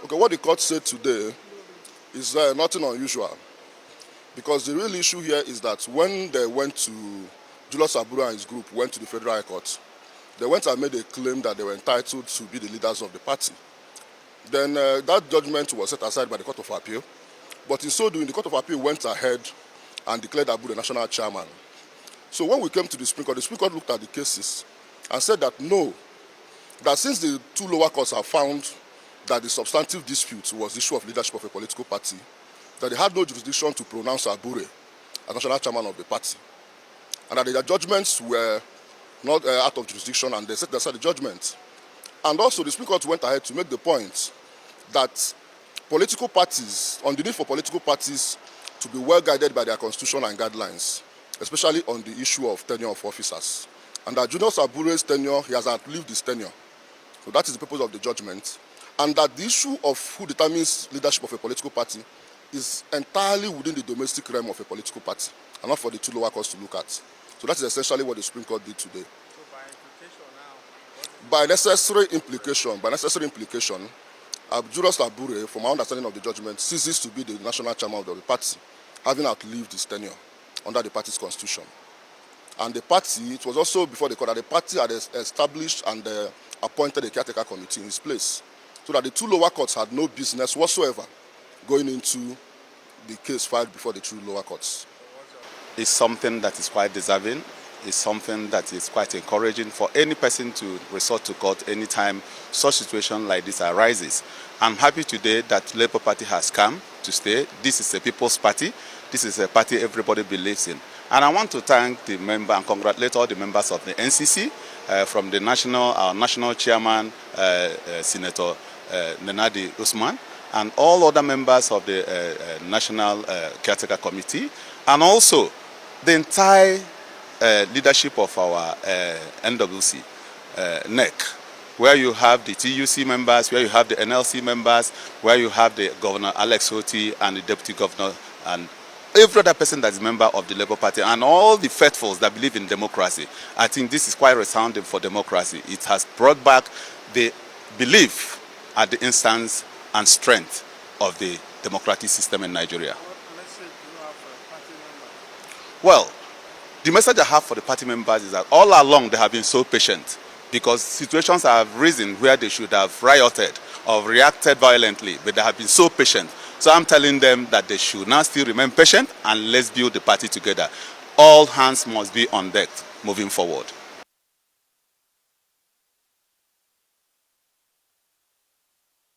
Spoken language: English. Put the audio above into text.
Okay, what the court said today is nothing unusual, because the real issue here is that when they went to, Julius Abure and his group went to the Federal High Court, they went and made a claim that they were entitled to be the leaders of the party. Then that judgment was set aside by the Court of Appeal, but in so doing, the Court of Appeal went ahead and declared Abure the national chairman. So when we came to the Supreme Court looked at the cases and said that no, that since the two lower courts have found that the substantive dispute was the issue of leadership of a political party, that they had no jurisdiction to pronounce Abure as national chairman of the party, and that their judgments were not out of jurisdiction, and they set aside the judgment. And also the Supreme Court went ahead to make the point that political parties, on the need for political parties to be well guided by their constitution and guidelines, especially on the issue of tenure of officers. And that Julius Abure's tenure, he has outlived his tenure. So that is the purpose of the judgment. And that the issue of who determines leadership of a political party is entirely within the domestic realm of a political party, and not for the two lower courts to look at. So that is essentially what the Supreme Court did today. So by implication now? By necessary implication, Julius Abure, from my understanding of the judgment, ceases to be the national chairman of the party, having outlived his tenure under the party's constitution. And the party, it was also before the court that the party had established and appointed a caretaker committee in his place, so that the two lower courts had no business whatsoever going into the case filed before the two lower courts. It's something that is quite deserving. It's something that is quite encouraging for any person to resort to court anytime such situation like this arises. I'm happy today that Labour Party has come to stay. This is a people's party. This is a party everybody believes in. And I want to thank the member and congratulate all the members of the NCC, from the our national chairman, Senator Nenadi Usman, and all other members of the National Caretaker Committee, and also the entire leadership of our NWC, NEC, where you have the TUC members, where you have the NLC members, where you have the Governor Alex Hoti and the Deputy Governor, and every other person that is a member of the Labour Party, and all the faithfuls that believe in democracy. I think this is quite resounding for democracy. It has brought back the belief at the instance and strength of the democratic system in Nigeria. What message do you have for party members? Well, the message I have for the party members is that all along they have been so patient, because situations have risen where they should have rioted or reacted violently, but they have been so patient. So I'm telling them that they should now still remain patient, and let's build the party together. All hands must be on deck moving forward.